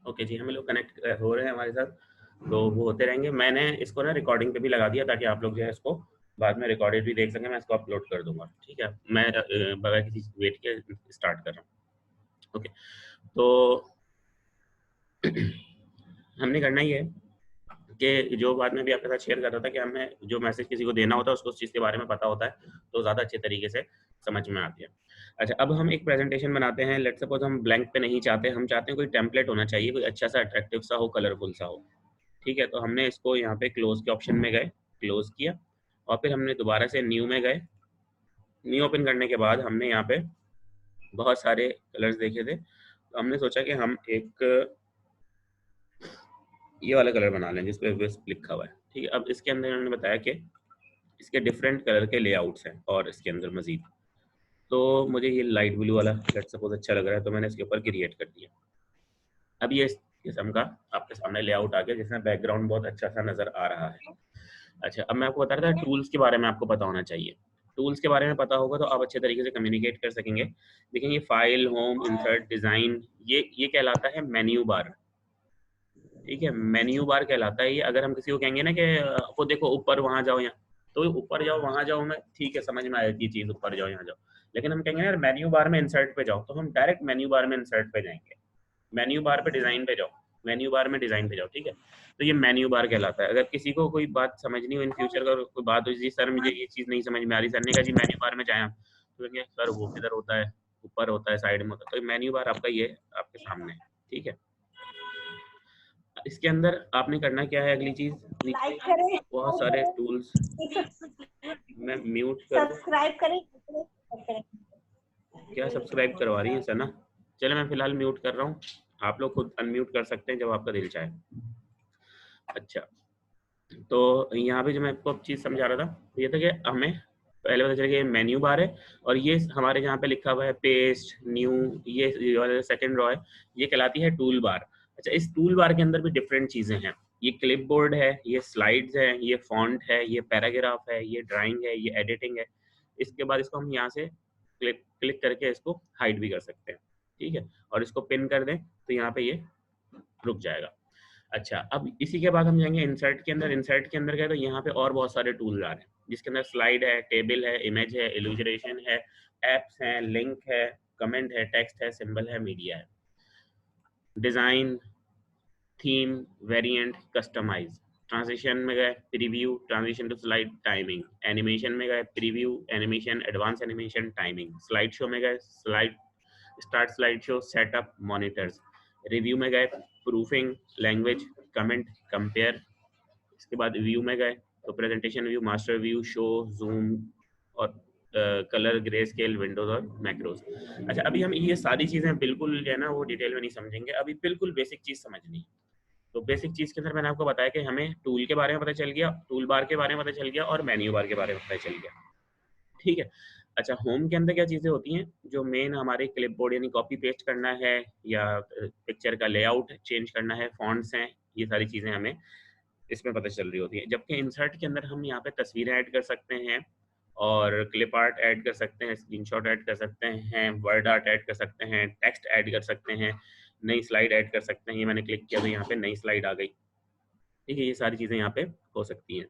Okay जी, हम लोग connect हो रहे हैं हमारे साथ, तो वो होते रहेंगे। मैंने इसको ना रिकॉर्डिंग पे भी लगा दिया ताकि आप लोग जो है इसको बाद में रिकॉर्डेड भी देख सकें। मैं इसको अपलोड कर दूंगा, ठीक है। मैं बगैर किसी वेट के स्टार्ट कर रहा हूँ। ओके, तो हमने करना ही है कि जो बात मैं भी आपके साथ शेयर कर रहा था कि हमें जो मैसेज किसी को देना होता है उसको उस चीज़ के बारे में पता होता है, तो ज़्यादा अच्छे तरीके से समझ में आती है। अच्छा, अब हम एक प्रेजेंटेशन बनाते हैं। लेट्स सपोज हम ब्लैंक पे नहीं चाहते, हम चाहते हैं कोई टेम्पलेट होना चाहिए, कोई अच्छा सा अट्रैक्टिव सा हो, कलरफुल सा हो, ठीक है। तो हमने इसको यहाँ पे क्लोज के ऑप्शन में गए, क्लोज किया, और फिर हमने दोबारा से न्यू में गए। न्यू ओपन करने के बाद हमने यहाँ पे बहुत सारे कलर्स देखे थे, तो हमने सोचा कि हम एक ये वाला कलर बना लें जिस पे विस्प लिखा हुआ है, ठीक है। अब इसके अंदर उन्होंने बताया कि इसके डिफरेंट कलर के लेआउट्स हैं और इसके अंदर मजीद, तो मुझे ये लाइट ब्लू वाला लेट्स सपोज अच्छा लग रहा है, तो मैंने इसके ऊपर क्रिएट कर दिया। अब ये इस किस्म का आपके सामने लेआउट आ गया जिसमें बैकग्राउंड बहुत अच्छा सा नजर आ रहा है। अच्छा, अब मैं आपको बता रहा था टूल्स के बारे में आपको पता होना चाहिए। टूल्स के बारे में पता होगा तो आप अच्छे तरीके से कम्युनिकेट कर सकेंगे। देखें, ये फाइल, होम, इंसर्ट, डिजाइन, ये कहलाता है मेन्यू बार, ठीक है। मेन्यू बार कहलाता है ये। अगर हम किसी को कहेंगे ना कि वो देखो ऊपर वहां जाओ यहाँ, तो ऊपर जाओ वहां जाओ में ठीक है, समझ में आएगी चीज, ऊपर जाओ यहाँ जाओ। लेकिन हम कहेंगे यार मेन्यू बार में इंसर्ट पे जाओ, तो हम डायरेक्ट मेन्यू बार में इंसर्ट पे जाएंगे। मेन्यू बार पे डिजाइन पे जाओ, मेन्यू बार में डिजाइन पे जाओ, ठीक है। तो ये मेन्यू बार कहलाता है। अगर किसी को कोई बात समझनी हो इन फ्यूचर का, कोई बात हो जी सर मुझे ये चीज नहीं समझ में आ रही, सर ने कहा जी मेन्यू बार में जाए, तो कहेंगे सर वो किधर होता है, ऊपर होता है, साइड में होता है। तो मेन्यू बार आपका ये आपके सामने है, ठीक है। इसके अंदर आपने करना क्या है, अगली चीज, नीचे बहुत सारे टूल्स, मैं म्यूट कर दूं। सब्सक्राइब करें। क्या सब्सक्राइब करवा रही है सना? चले मैं फिलहाल म्यूट कर रहा हूँ, आप लोग खुद अनम्यूट कर सकते हैं जब आपका दिल चाहे। अच्छा, तो यहाँ पे जो मैं आपको चीज समझा रहा था ये था कि हमें पहले पता चला कि मेन्यू बार है, और ये हमारे जहाँ पे लिखा हुआ है पेस्ट न्यू, ये वाला सेकंड रॉ है, ये कहलाती है टूल बार। अच्छा, इस टूल बार के अंदर भी डिफरेंट चीजें हैं। ये क्लिप बोर्ड है, ये स्लाइड्स है, ये फॉन्ट है, ये पैराग्राफ है, ये ड्राइंग है, ये एडिटिंग है। इसके बाद इसको हम यहाँ से क्लिक करके इसको हाइड भी कर सकते हैं, ठीक है। और इसको पिन कर दें तो यहाँ पे ये रुक जाएगा। अच्छा, अब इसी के बाद हम जाएंगे इंसर्ट के अंदर। इंसर्ट के अंदर गए तो यहाँ पे और बहुत सारे टूल आ रहे हैं जिसके अंदर स्लाइड है, टेबल है, इमेज है, इलुस्ट्रेशन है, एप्स हैं, लिंक है, कमेंट है, टेक्स्ट है, सिंबल है, मीडिया है, design, theme, variant, customise. Transition में गए preview, transition to slide, timing. Animation में गए preview, animation, advance animation, timing. Slide show में गए slide, start slide show, setup, monitors. Review में गए प्रूफिंग, लैंग्वेज, कमेंट, कंपेयर। इसके बाद व्यू में गए तो presentation view, master view, show, zoom, और कलर, ग्रे स्केल, विंडोज और मैक्रोज। अच्छा, अभी हम ये सारी चीजें बिल्कुल जो है ना वो डिटेल में नहीं समझेंगे, अभी बिल्कुल बेसिक चीज समझनी है। तो बेसिक चीज के अंदर मैंने आपको बताया कि हमें टूल के बारे में पता चल गया, टूल बार के बारे में पता चल गया, और मेन्यू बार के बारे में पता चल गया, ठीक है। अच्छा, होम के अंदर क्या चीजें होती हैं जो मेन हमारे क्लिपबोर्ड यानी कॉपी पेस्ट करना है, या पिक्चर का लेआउट चेंज करना है, फॉन्ट्स हैं, ये सारी चीजें हमें इसमें पता चल रही होती है। जबकि इंसर्ट के अंदर हम यहाँ पे तस्वीरें ऐड कर सकते हैं, और क्लिप आर्ट ऐड कर सकते हैं, स्क्रीनशॉट ऐड कर सकते हैं, वर्ड आर्ट ऐड कर सकते हैं, टेक्स्ट ऐड कर सकते हैं, नई स्लाइड ऐड कर सकते हैं। ये मैंने क्लिक किया तो यहाँ पे नई स्लाइड आ गई, ठीक है। ये सारी चीजें यहाँ पे हो सकती हैं।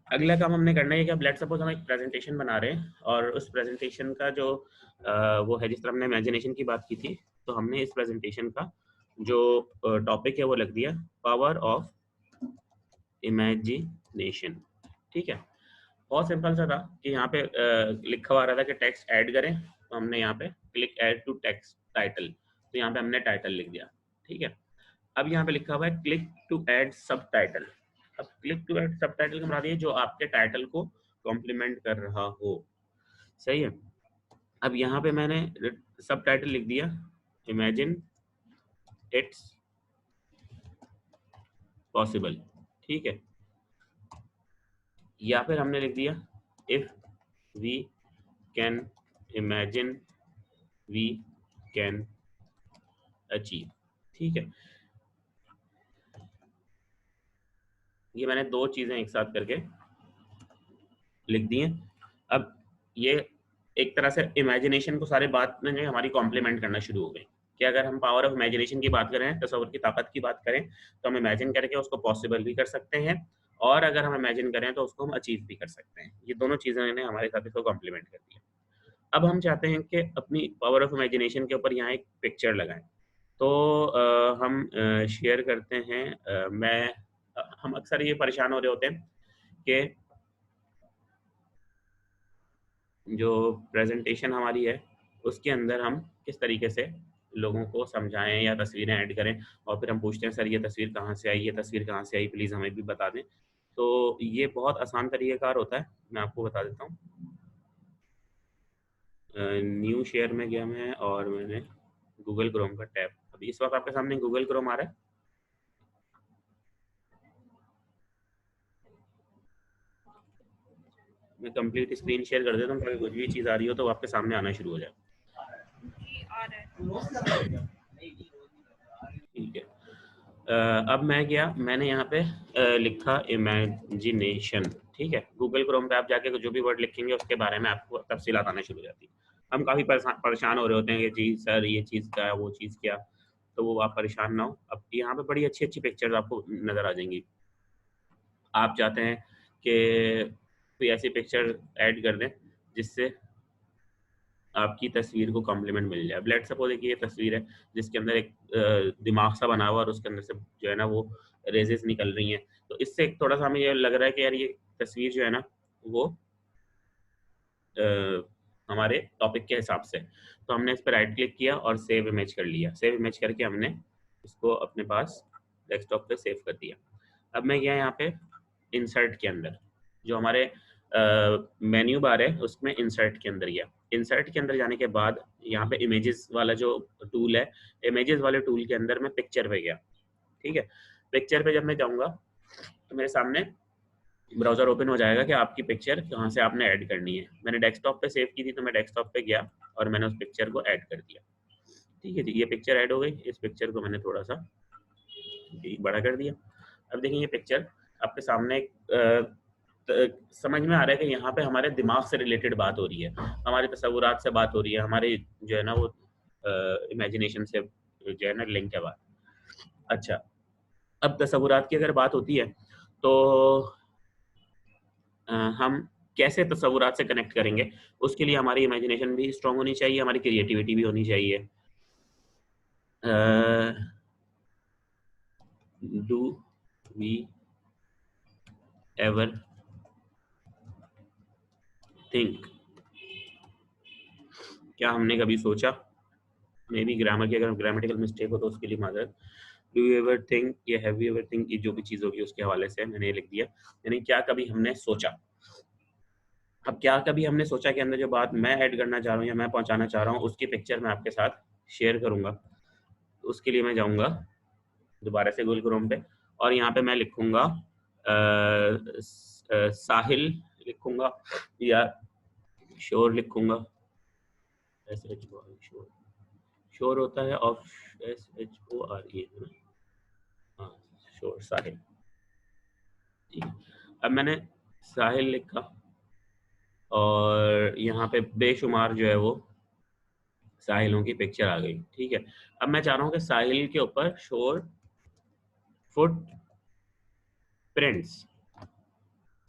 अगला काम हमने करना है कि अब लेट्स सपोज हम एक प्रेजेंटेशन बना रहे हैं, और उस प्रेजेंटेशन का जो वो है, जिस तरह हमने इमेजिनेशन की बात की थी, तो हमने इस प्रेजेंटेशन का जो टॉपिक है वो लिख दिया, पावर ऑफ इमेजिनेशन, ठीक है। बहुत सिंपल सा था कि यहाँ पे लिखा हुआ रहा था कि टेक्स्ट ऐड करें, तो हमने यहाँ पे click add to text title, तो यहाँ पे हमने टाइटल लिख दिया, ठीक है। अब यहाँ पे लिखा हुआ है क्लिक टू ऐड सब टाइटल। अब क्लिक टू ऐड सब टाइटल का मतलब ये जो आपके टाइटल को कॉम्प्लीमेंट कर रहा हो, सही है। अब यहाँ पे मैंने सब टाइटल लिख दिया, इमेजिन इट्स पॉसिबल, ठीक है। या फिर हमने लिख दिया if we can imagine we can achieve, ठीक है। ये मैंने दो चीजें एक साथ करके लिख दी हैं। अब ये एक तरह से इमेजिनेशन को सारे बात में हमारी कॉम्प्लीमेंट करना शुरू हो गई, कि अगर हम पावर ऑफ इमेजिनेशन की बात करें, तसव्वुर की ताकत की बात करें, तो हम इमेजिन करके उसको पॉसिबल भी कर सकते हैं, और अगर हम इमेजिन करें तो उसको हम अचीव भी कर सकते हैं। ये दोनों चीज़ें ने हमारे साथ इसको कॉम्प्लीमेंट कर दिया। अब हम चाहते हैं कि अपनी पावर ऑफ इमेजिनेशन के ऊपर यहाँ एक पिक्चर लगाएं। तो हम शेयर करते हैं। हम अक्सर ये परेशान हो रहे होते हैं कि जो प्रेजेंटेशन हमारी है उसके अंदर हम किस तरीके से लोगों को समझाएं या तस्वीरें ऐड करें, और फिर हम पूछते हैं सर ये तस्वीर कहाँ से आई, ये तस्वीर कहाँ से आई, प्लीज़ हमें भी बता दें। तो ये बहुत आसान तरीक़ेकार होता है, मैं आपको बता देता हूँ। न्यू शेयर में गया मैं और मैंने गूगल क्रोम का टैब, अभी इस वक्त आपके सामने गूगल क्रोम आ रहा है। मैं कंप्लीट स्क्रीन शेयर कर देता हूँ ताकि कुछ भी चीज़ आ रही हो तो आपके सामने आना शुरू हो जाए। ठीक है। अब मैं गया, मैंने यहाँ पे लिखा इमेजिनेशन। ठीक है, गूगल क्रोम पे आप जाके जो भी वर्ड लिखेंगे उसके बारे में आपको तफसीलात आना शुरू हो जाती है। हम काफ़ी परेशान हो रहे होते हैं कि जी सर ये चीज़ क्या है, वो चीज़ क्या, तो वो आप परेशान ना हो। अब यहाँ पे बड़ी अच्छी अच्छी पिक्चर्स आपको नज़र आ जाएंगी। आप चाहते हैं कि कोई ऐसी पिक्चर ऐड कर दें जिससे आपकी तस्वीर को कॉम्प्लीमेंट मिल जाए। अब लेट्स सपोज कि ये तस्वीर है जिसके अंदर एक दिमाग सा बना हुआ और उसके अंदर से जो है ना वो रेजेस निकल रही हैं, तो इससे थोड़ा सा हमें ये लग रहा है कि यार ये तस्वीर जो है ना वो हमारे टॉपिक के हिसाब से, तो हमने इस पर राइट क्लिक किया और सेव इमेज कर लिया। सेव इमेज करके हमने इसको अपने पास डेस्कटॉप पे सेव कर दिया। अब मैं गया यहाँ पे इंसर्ट के अंदर, जो हमारे मेन्यू बार है उसमें इंसर्ट के अंदर गया। इंसर्ट के अंदर जाने के बाद यहाँ पे इमेजेस वाला जो टूल है, इमेजेस वाले टूल के अंदर मैं पिक्चर पे गया। ठीक है, पिक्चर पे जब मैं जाऊँगा तो मेरे सामने ब्राउज़र ओपन हो जाएगा कि आपकी पिक्चर कहाँ से आपने ऐड करनी है। मैंने डेस्कटॉप पे सेव की थी तो मैं डेस्कटॉप पे गया और मैंने उस पिक्चर को ऐड कर दिया। ठीक है जी, ये पिक्चर ऐड हो गई। इस पिक्चर को मैंने थोड़ा सा बड़ा कर दिया। अब देखिए ये पिक्चर आपके सामने समझ में आ रहा है कि यहाँ पे हमारे दिमाग से रिलेटेड बात हो रही है, हमारे तसव्वुरात से बात हो रही है, हमारी जो है ना वो इमेजिनेशन से जो है ना लिंक है बात। अच्छा, अब तसव्वुरात की अगर बात होती है तो हम कैसे तसव्वुरात से कनेक्ट करेंगे, उसके लिए हमारी इमेजिनेशन भी स्ट्रांग होनी चाहिए, हमारी क्रिएटिविटी भी होनी चाहिए। डू वी एवर थिंक, क्या हमने कभी सोचा, मे बी ग्रामर की अगर ग्रामेटिकल मिस्टेक हो तो उसके लिए माजरत। डू यू एवर थिंक, ये हैव यू एवर थिंक, ये जो भी चीज़ होगी उसके हवाले से मैंने लिख दिया, यानी क्या कभी हमने सोचा। अब क्या कभी हमने सोचा के अंदर जो बात मैं ऐड करना चाह रहा हूँ या मैं पहुंचाना चाह रहा हूँ उसकी पिक्चर मैं आपके साथ शेयर करूंगा। उसके लिए मैं जाऊंगा दोबारा से गूगल क्रोम पे और यहाँ पे मैं लिखूंगा साहिल लिखूंगा या शोर लिखूंगा। शोर, शोर होता है ऑफ SHORE, हाँ शोर साहिल। ठीक है, अब मैंने साहिल लिखा और यहाँ पे बेशुमार जो है वो साहिलों की पिक्चर आ गई। ठीक है, अब मैं चाह रहा हूँ कि साहिल के ऊपर शोर फुट प्रिंट्स,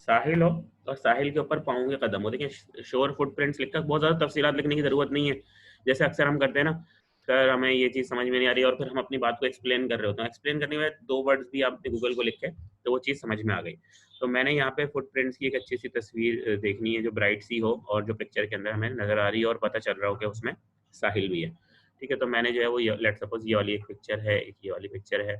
साहिल हो और साहिल के ऊपर पाँव के कदम हो। देखिए शोर फुट प्रिंट्स लिखकर बहुत ज़्यादा तफसीलात लिखने की ज़रूरत नहीं है, जैसे अक्सर हम करते हैं ना सर हमें ये चीज़ समझ में नहीं आ रही और फिर हम अपनी बात को एक्सप्लेन कर रहे होते हैं। एक्सप्लेन करने में 2 वर्ड्स भी आपने गूगल को लिखे तो वो चीज़ समझ में आ गई। तो मैंने यहाँ पे फुटप्रिंट्स की एक अच्छी सी तस्वीर देखनी है जो ब्राइट सी हो और जो पिक्चर के अंदर हमें नज़र आ रही है और पता चल रहा हो कि उसमें साहिल भी है। ठीक है, तो मैंने जो है वो लेट्स सपोज ये वाली एक पिक्चर है, एक ये वाली पिक्चर है,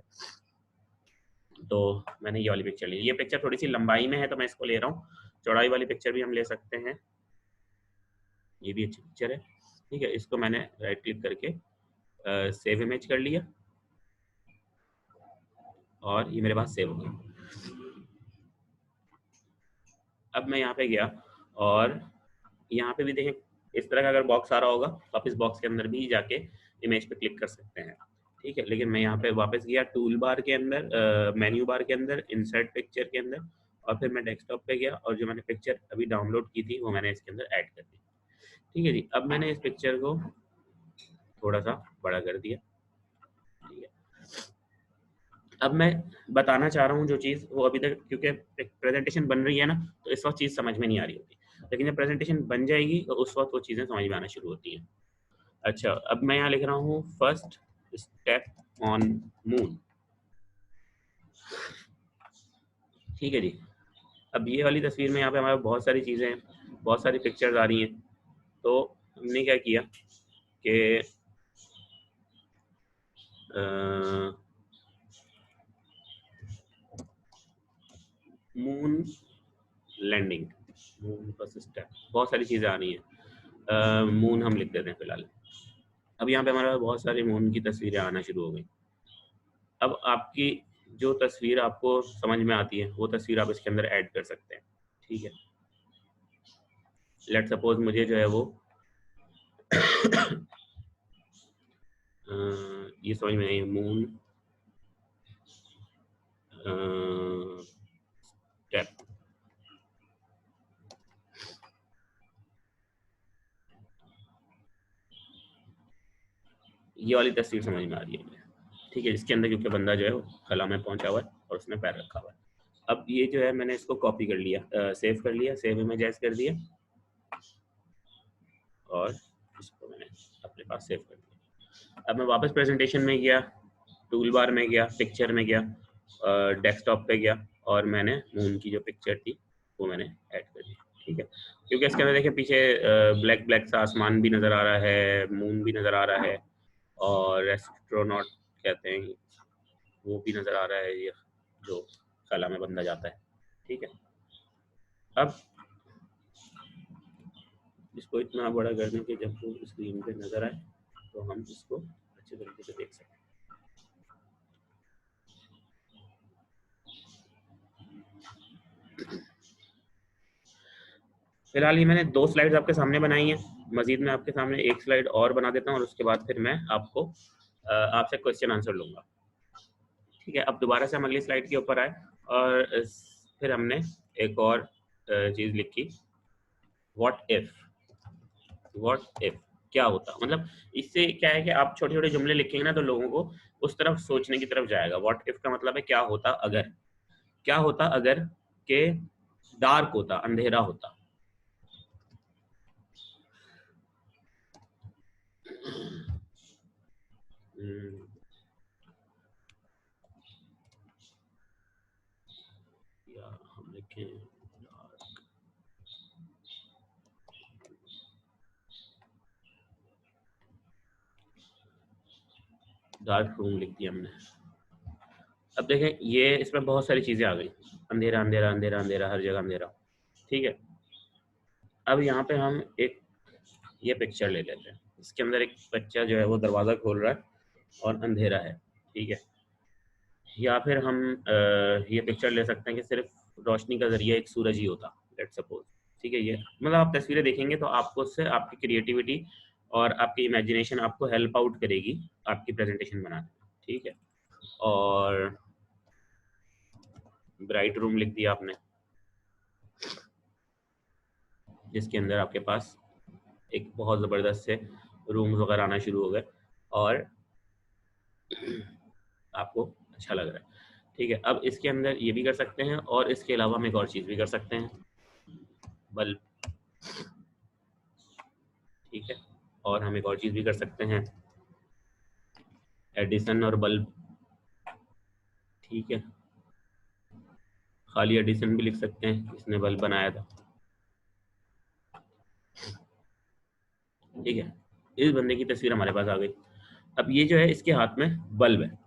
तो मैंने ये वाली पिक्चर ली। ये पिक्चर थोड़ी सी लंबाई में है तो मैं इसको ले रहा हूँ, चौड़ाई वाली पिक्चर भी हम ले सकते हैं, ये भी अच्छी पिक्चर है। ठीक है, इसको मैंने राइट क्लिक करके सेव इमेज कर लिया और ये मेरे पास सेव हो गया। अब मैं यहाँ पे गया और यहाँ पे भी देखें इस तरह का अगर बॉक्स आ रहा होगा तो आप इस बॉक्स के अंदर भी जाके इमेज पे क्लिक कर सकते हैं। ठीक है, लेकिन मैं यहाँ पे वापस गया टूल बार के अंदर, मेन्यू बार के अंदर, इंसर्ट पिक्चर के अंदर, और फिर मैं डेस्कटॉप पे गया और जो मैंने पिक्चर अभी डाउनलोड की थी वो मैंने इसके अंदर ऐड कर दी। ठीक है जी, अब मैंने इस पिक्चर को थोड़ा सा बड़ा कर दिया अब मैं बताना चाह रहा हूँ जो चीज़ वो अभी तक, क्योंकि प्रेजेंटेशन बन रही है ना, तो इस वक्त चीज़ समझ में नहीं आ रही होती, लेकिन जब प्रेजेंटेशन बन जाएगी तो उस वक्त वो चीज़ें समझ में आना शुरू होती हैं। अच्छा, अब मैं यहाँ लिख रहा हूँ फर्स्ट स्टेप ऑन मून। ठीक है जी। अब ये वाली तस्वीर में यहाँ पे हमारे बहुत सारी चीज़ें हैं, बहुत सारी पिक्चर्स आ रही हैं। तो हमने क्या किया कि moon landing, moon first step, बहुत सारी चीज़ें आ रही हैं। मून हम लिख देते हैं फिलहाल। अब यहाँ पे हमारे पास बहुत सारी मून की तस्वीरें आना शुरू हो गई। अब आपकी जो तस्वीर आपको समझ में आती है वो तस्वीर आप इसके अंदर ऐड कर सकते हैं। ठीक है, लेट सपोज मुझे जो है वो ये समझ में आई, मून स्टेप। ये वाली तस्वीर समझ में आ रही है मुझे। ठीक है, इसके अंदर क्योंकि बंदा जो है वो कला में पहुंचा हुआ है और उसने पैर रखा हुआ है। अब ये जो है मैंने इसको कॉपी कर लिया, सेव कर लिया, सेव इमेज कर दिया और इसको मैंने अपने पास सेव कर दिया। अब मैं वापस प्रेजेंटेशन में गया, टूल बार में गया, पिक्चर में गया, डेस्कटॉप पे गया और मैंने मून की जो पिक्चर थी वो मैंने ऐड कर दी। ठीक है, क्योंकि इसके अंदर देखिए पीछे ब्लैक ब्लैक सा आसमान भी नज़र आ रहा है, मून भी नज़र आ रहा है और एस्ट्रोनॉट कहते हैं वो भी नज़र आ रहा है, ये जो कला में बंदा जाता है। ठीक है, अब इसको इतना बड़ा कर दें कि जब वो स्क्रीन पे नज़र आए तो हम इसको अच्छे तरीके से देख सकें। फिलहाल ये मैंने 2 स्लाइड्स आपके सामने बनाई हैं, मजीद मैं आपके सामने एक स्लाइड और बना देता हूँ और उसके बाद फिर मैं आपको आपसे क्वेश्चन आंसर लूँगा। ठीक है, अब दोबारा से हम अगली स्लाइड के ऊपर आए और फिर हमने एक और चीज़ लिखी, व्हाट इफ, क्या होता, मतलब इससे क्या है कि आप छोटे छोटे जुमले लिखेंगे ना तो लोगों को उस तरफ सोचने की तरफ जाएगा। व्हाट इफ का मतलब है क्या होता अगर, क्या होता अगर के डार्क होता, अंधेरा होता। या हम लिखें डार्क रूम लिख दिया हमने। अब देखें ये इसमें बहुत सारी चीजें आ गई, अंधेरा अंधेरा अंधेरा अंधेरा, हर जगह अंधेरा। ठीक है, अब यहाँ पे हम एक ये पिक्चर ले लेते हैं, इसके अंदर एक बच्चा जो है वो दरवाजा खोल रहा है और अंधेरा है। ठीक है, या फिर हम ये पिक्चर ले सकते हैं कि सिर्फ रोशनी का जरिया एक सूरज ही होता, लेट सपोज। ठीक है, ये मतलब आप तस्वीरें देखेंगे तो आपको उससे आपकी क्रिएटिविटी और आपकी इमेजिनेशन आपको हेल्प आउट करेगी आपकी प्रेजेंटेशन बनाने में। ठीक है, और ब्राइट रूम लिख दिया आपने, जिसके अंदर आपके पास एक बहुत ज़बरदस्त से रूम्स वगैरह आना शुरू हो गए और आपको अच्छा लग रहा है। ठीक है, अब इसके अंदर ये भी कर सकते हैं और इसके अलावा हम एक और चीज़ भी कर सकते हैं, बल्ब। ठीक है, और हम एक और चीज़ भी कर सकते हैं, एडिसन और बल्ब। ठीक है, खाली एडिसन भी लिख सकते हैं, इसने बल्ब बनाया था। ठीक है, इस बंदे की तस्वीर हमारे पास आ गई। अब ये जो है इसके हाथ में बल्ब है,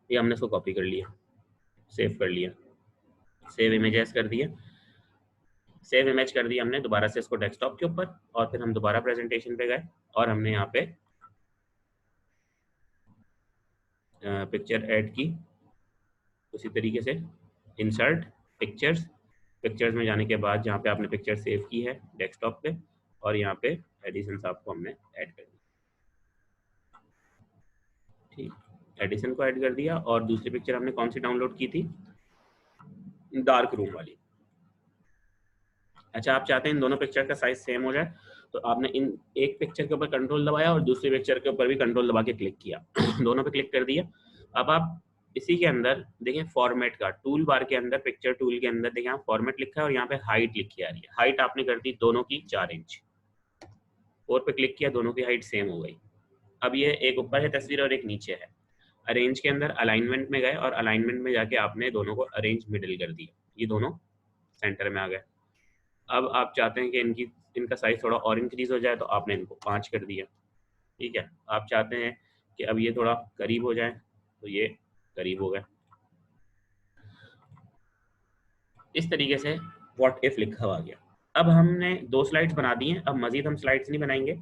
ये हमने इसको कॉपी कर लिया, सेव कर लिया, सेव इमेजेस कर दिया, सेव इमेज कर दिया हमने दोबारा से इसको डेस्कटॉप के ऊपर, और फिर हम दोबारा प्रेजेंटेशन पे गए और हमने यहाँ पे पिक्चर ऐड की उसी तरीके से, इंसर्ट पिक्चर्स, पिक्चर्स में जाने के बाद जहाँ पे आपने पिक्चर सेव की है डेस्कटॉप पे, और यहाँ पे एडिशन आपको हमने ऐड कर दिया। ठीक, एडिशन को ऐड कर दिया। और दूसरी पिक्चर हमने कौन सी डाउनलोड की थी, डार्क रूम वाली। अच्छा, आप चाहते हैं इन दोनों पिक्चर का साइज सेम हो जाए तो आपने इन एक पिक्चर के ऊपर कंट्रोल दबाया और दूसरी पिक्चर के ऊपर भी कंट्रोल दबा के क्लिक किया दोनों पे क्लिक कर दिया। अब आप इसी के अंदर देखें फॉर्मेट का टूल बार के अंदर, पिक्चर टूल के अंदर देखें यहाँ फॉर्मेट लिखा है और यहाँ पे हाइट लिखी आ रही है। हाइट आपने कर दी दोनों की 4 इंच, 4 पे क्लिक किया, दोनों की हाइट सेम हो गई। अब ये एक ऊपर है तस्वीर और एक नीचे है। अरेंज के अंदर अलाइनमेंट में गए और अलाइनमेंट में जाके आपने दोनों को अरेंज मिडिल कर दिया, ये दोनों सेंटर में आ गए। अब आप चाहते हैं कि इनका साइज थोड़ा और इंक्रीज हो जाए तो आपने इनको 5 कर दिया, ठीक है। आप चाहते हैं कि अब ये थोड़ा करीब हो जाए तो ये करीब हो गए। इस तरीके से व्हाट इफ लिखा हुआ गया। अब हमने 2 स्लाइड्स बना दी हैं, अब मजीद हम स्लाइड्स नहीं बनाएंगे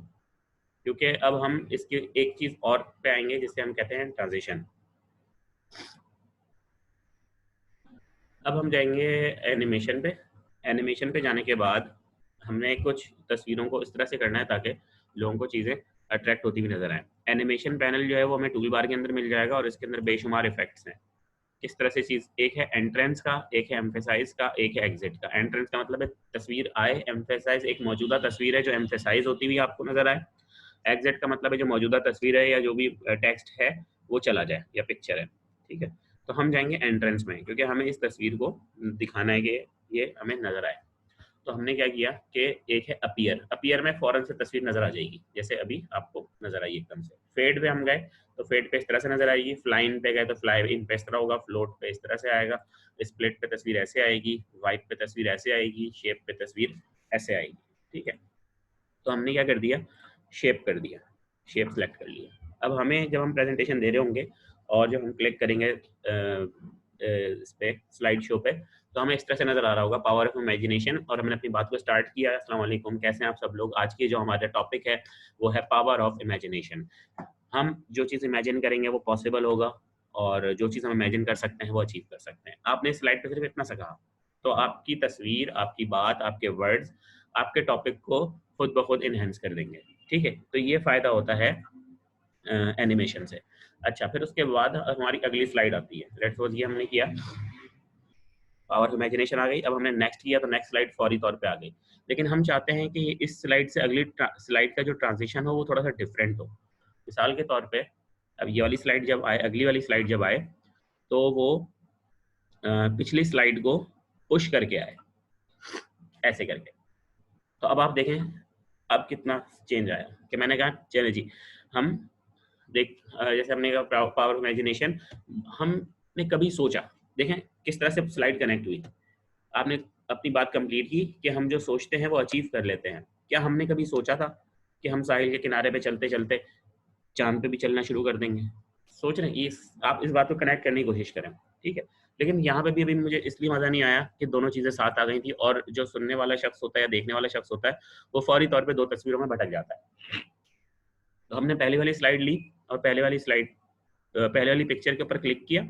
क्योंकि अब हम इसकी एक चीज और पे आएंगे जिसे हम कहते हैं ट्रांजिशन। अब हम जाएंगे एनिमेशन पे। एनिमेशन पे जाने के बाद हमने कुछ तस्वीरों को इस तरह से करना है ताकि लोगों को चीज़ें अट्रैक्ट होती हुई नजर आए। एनिमेशन पैनल जो है वो हमें टूल बार के अंदर मिल जाएगा और इसके अंदर बेशुमार इफेक्ट्स हैं। किस तरह से चीज़, एक है एंट्रेंस का, एक है एम्फेसाइज का, एक है एग्जिट का। एंट्रेंस का मतलब है तस्वीर आए, एम्फेसाइज एक मौजूदा तस्वीर है जो एम्फेसाइज होती हुई आपको नजर आए, एग्जिट का मतलब है जो मौजूदा तस्वीर है या जो भी टेक्स्ट है वो चला जाए या पिक्चर है, ठीक है। तो हम जाएंगे एंट्रेंस में क्योंकि हमें इस तस्वीर को दिखाना है कि ये हमें नजर आए। तो हमने क्या किया कि एक है अपीयर, अपीयर में फौरन से तस्वीर नजर आ जाएगी, जैसे अभी आपको नजर आई एकदम से। फेड पे हम गए तो फेड पे इस तरह से नजर आएगी, फ्लाइन पे गए तो फ्लाई इन पे इस तरह होगा, फ्लोट पे इस तरह से आएगा, स्प्लिट पे तस्वीर ऐसे आएगी, वाइप पे तस्वीर ऐसे आएगी, शेप पे तस्वीर ऐसे आएगी, ठीक है। तो हमने क्या कर दिया, शेप कर दिया, शेप सेलेक्ट कर लिया। अब हमें जब हम प्रेजेंटेशन दे रहे होंगे और जब हम क्लिक करेंगे इस पे स्लाइड शो पे तो हमें इस तरह से नजर आ रहा होगा पावर ऑफ इमेजिनेशन। और हमने अपनी बात को स्टार्ट किया। अस्सलाम वालेकुम, कैसे हैं आप सब लोग। आज की जो हमारा टॉपिक है वो है पावर ऑफ इमेजिनेशन। हम जो चीज़ इमेजिन करेंगे वो पॉसिबल होगा और जो चीज़ हम इमेजिन कर सकते हैं वो अचीव कर सकते हैं। आपने स्लाइड पे सिर्फ इतना सा कहा तो आपकी तस्वीर, आपकी बात, आपके वर्ड्स आपके टॉपिक को खुद ब खुद इनहेंस कर देंगे, ठीक है। तो ये फ़ायदा होता है एनिमेशन से। अच्छा, फिर उसके बाद हमारी अगली स्लाइड आती है। लेट्स सपोज ये हमने किया, पावर इमेजिनेशन आ गई। अब हमने नेक्स्ट किया तो नेक्स्ट स्लाइड फौरी तौर पे आ गई। लेकिन हम चाहते हैं कि इस स्लाइड से अगली स्लाइड का जो ट्रांजिशन हो वो थोड़ा सा डिफरेंट हो। मिसाल के तौर पे अब ये वाली स्लाइड जब आए, अगली वाली स्लाइड जब आए तो वो पिछली स्लाइड को पुश करके आए, ऐसे करके। तो अब आप देखें अब कितना चेंज आया कि मैंने कहा चले जी हम देख जैसे हमने कहा पावर इमेजिनेशन, हमने कभी सोचा, देखें किस तरह से स्लाइड कनेक्ट हुई। आपने अपनी बात कंप्लीट की कि हम जो सोचते हैं वो अचीव कर लेते हैं। क्या हमने कभी सोचा था कि हम साहिल के किनारे पे चलते चलते चांद पे भी चलना शुरू कर देंगे? सोच रहे हैं आप इस बात को कनेक्ट करने की कोशिश करें, ठीक है। लेकिन यहाँ पे भी अभी मुझे इसलिए मज़ा नहीं आया कि दोनों चीज़ें साथ आ गई थी और जो सुनने वाला शख्स होता है या देखने वाला शख्स होता है वो फौरी तौर पे 2 तस्वीरों में भटक जाता है। तो हमने पहली वाली स्लाइड ली और पहले वाली पिक्चर के ऊपर क्लिक किया,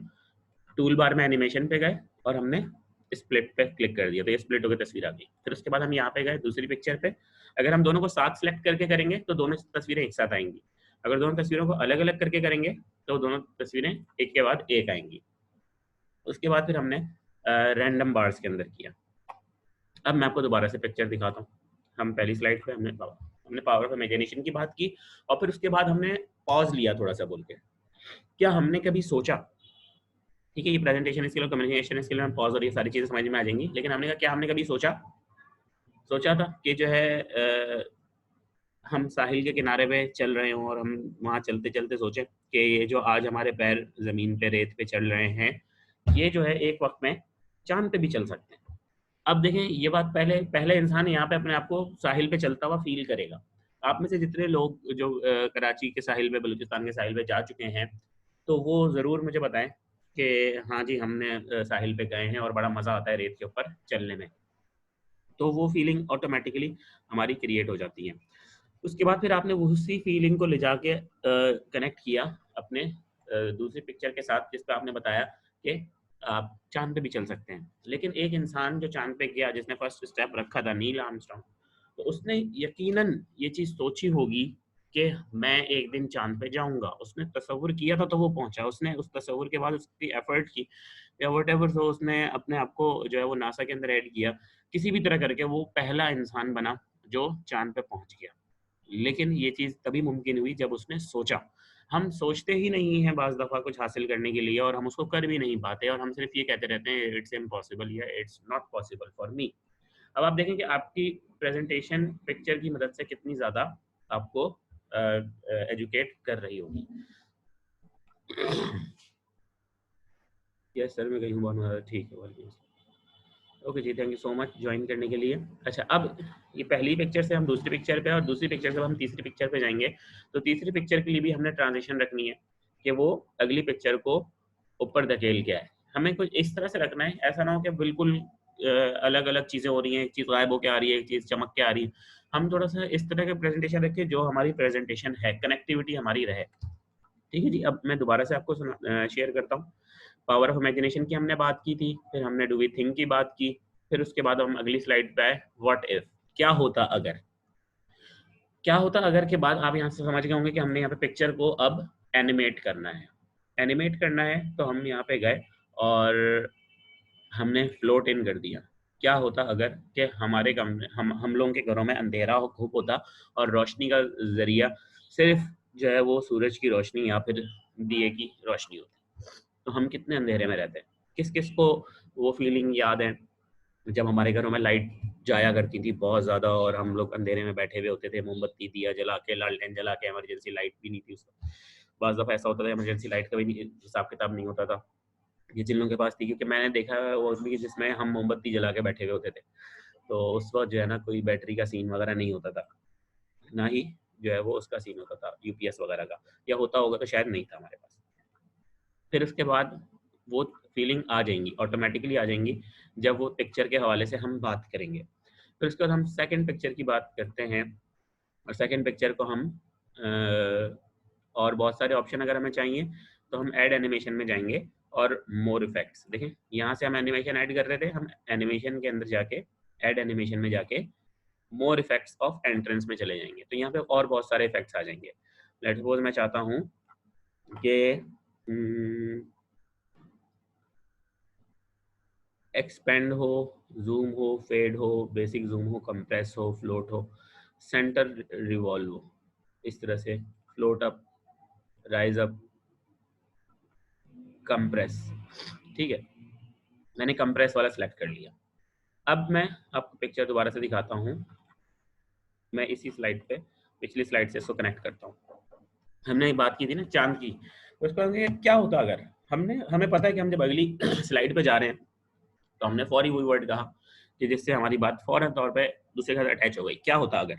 टूल बार में एनिमेशन पे गए और हमने स्प्लिट पे क्लिक कर दिया तो ये स्प्लिट होकर तस्वीर आ गई। फिर उसके बाद हम यहाँ पे गए दूसरी पिक्चर पे। अगर हम दोनों को साथ सेलेक्ट करके करेंगे तो दोनों तस्वीरें एक साथ आएंगी। अगर दोनों तस्वीरों को अलग अलग करके करेंगे तो दोनों तस्वीरें एक के बाद एक आएंगी। उसके बाद फिर हमने रैंडम बार्स के अंदर किया। अब मैं आपको दोबारा से पिक्चर दिखाता हूँ। हम पहली स्लाइड पे हमने पावर ऑफ इमेजिनेशन की बात की और फिर उसके बाद हमने पॉज लिया थोड़ा सा बोल के। क्या हमने कभी सोचा, ठीक है ये प्रेजेंटेशन स्किल और कम्युनिकेशन स्किल में पॉज और ये सारी चीजें समझ में आ जाएंगी, लेकिन हमने कहा क्या हमने कभी सोचा था कि जो है हम साहिल के किनारे पे चल रहे हों और हम वहाँ चलते चलते सोचें कि ये जो आज हमारे पैर ज़मीन पे रेत पे चल रहे हैं ये जो है एक वक्त में चांद पे भी चल सकते हैं। अब देखें ये बात पहले इंसान यहाँ पे अपने आप को साहिल पे चलता हुआ फील करेगा। आप में से जितने लोग जो कराची के साहिल पे, बलूचिस्तान के साहिल पे जा चुके हैं तो वो ज़रूर मुझे बताएं कि हाँ जी हमने साहिल पे गए हैं और बड़ा मज़ा आता है रेत के ऊपर चलने में। तो वो फीलिंग ऑटोमेटिकली हमारी क्रिएट हो जाती है। उसके बाद फिर आपने उसी फीलिंग को ले जाके कनेक्ट किया अपने दूसरी पिक्चर के साथ जिस पे आपने बताया कि आप चांद पे भी चल सकते हैं। लेकिन एक इंसान जो चांद पे गया जिसने फर्स्ट स्टेप रखा था, नील आर्मस्ट्रांग, तो उसने यकीनन ये चीज़ सोची होगी कि मैं एक दिन चांद पे जाऊंगा। उसने तसव्वुर किया था तो वो पहुंचा। उसने उस तसव्वुर के बाद उसकी एफर्ट की या वट एवर, तो उसने अपने आप को जो है वो नासा के अंदर ऐड किया। किसी भी तरह करके वो पहला इंसान बना जो चांद पे पहुंच गया। लेकिन ये चीज़ तभी मुमकिन हुई जब उसने सोचा। हम सोचते ही नहीं हैं बाज़ दफ़ा कुछ हासिल करने के लिए और हम उसको कर भी नहीं पाते और हम सिर्फ ये कहते रहते हैं इट्स इम्पॉसिबल या it's not possible for me. अब आप देखें कि आपकी प्रेजेंटेशन पिक्चर की मदद से कितनी ज़्यादा आपको एजुकेट कर रही होगी। यस सर, मैं कहीं बहुत ज़्यादा ठीक है। ओके जी, thank you so much join करने के लिए। अच्छा, अब ये पहली पिक्चर से हम दूसरी पिक्चर पे और दूसरी पिक्चर से हम तीसरी पिक्चर पे जाएंगे। तो तीसरी पिक्चर के लिए भी हमने ट्रांजिशन रखनी है कि वो अगली पिक्चर को ऊपर धकेल के आए। हमें कुछ इस तरह से रखना है, ऐसा ना हो कि बिल्कुल अलग अलग चीज़ें हो रही हैं, एक चीज़ गायब होकर आ रही है, एक चीज़ चमक के आ रही है। हम थोड़ा सा इस तरह के प्रेजेंटेशन रखें जो हमारी प्रेजेंटेशन है, कनेक्टिविटी हमारी रहे। ठीक है जी, अब मैं दोबारा से आपको शेयर करता हूँ। पावर ऑफ इमेजिनेशन की हमने बात की थी, फिर हमने डू वी थिंक की बात की, फिर उसके बाद हम अगली स्लाइड पे आए, व्हाट इफ, क्या होता अगर। क्या होता अगर के बाद आप यहाँ से समझ गए होंगे कि हमने यहाँ पे पिक्चर को अब एनिमेट करना है। एनिमेट करना है तो हम यहाँ पे गए और हमने फ्लोट इन कर दिया। क्या होता अगर कि हमारे कमरे हम लोगों के घरों में अंधेरा हो, घुप होता और रोशनी का जरिया सिर्फ जो है वो सूरज की रोशनी या फिर दिए की रोशनी होती, तो हम कितने अंधेरे में रहते हैं। किस किस को वो फीलिंग याद है जब हमारे घरों में लाइट जाया करती थी बहुत ज़्यादा और हम लोग अंधेरे में बैठे हुए होते थे, मोमबत्ती दिया जला के, लालटेन जला के, इमरजेंसी लाइट भी नहीं थी उस वक्त। बाज़ दफ़ा ऐसा होता था इमरजेंसी लाइट का भी हिसाब किताब नहीं होता था, ये जिन लोगों के पास थी, क्योंकि मैंने देखा है वो भी जिसमें हम मोमबत्ती जला के बैठे हुए होते थे। तो उस वक्त जो है ना कोई बैटरी का सीन वगैरह नहीं होता था, ना ही जो है वो उसका सीन होता था यूपीएस वगैरह का, या होता होगा तो शायद नहीं था हमारे पास। फिर उसके बाद वो फीलिंग आ जाएंगी, ऑटोमेटिकली आ जाएंगी जब वो पिक्चर के हवाले से हम बात करेंगे। फिर उसके बाद हम सेकंड पिक्चर की बात करते हैं और सेकंड पिक्चर को हम और बहुत सारे ऑप्शन अगर हमें चाहिए तो हम ऐड एनिमेशन में जाएंगे और मोर इफेक्ट्स। देखें यहाँ से हम एनिमेशन ऐड कर रहे थे, हम एनिमेशन के अंदर जाके ऐड एनिमेशन में जाके मोर इफेक्ट्स ऑफ एंट्रेंस में चले जाएंगे, तो यहाँ पे और बहुत सारे इफेक्ट्स आ जाएंगे। लेट्स सपोज मैं चाहता हूँ कि एक्सपेंड हो, जूम हो, फेड हो, बेसिक जूम हो, कंप्रेस हो, फ्लोट हो, सेंटर रिवॉल्व हो, इस तरह से float up, rise up, compress. ठीक है, मैंने कंप्रेस वाला सेलेक्ट कर लिया। अब मैं आपको पिक्चर दोबारा से दिखाता हूँ। मैं इसी स्लाइड पे पिछली स्लाइड से इसको कनेक्ट करता हूँ। हमने बात की थी ना चांद की, तो उसको क्या होता अगर हमें पता है कि हम जब अगली स्लाइड पे जा रहे हैं तो हमने फौरी वही वर्ड कहा कि जिससे हमारी बात फौरन तौर पे दूसरे के साथ अटैच हो गई। क्या होता अगर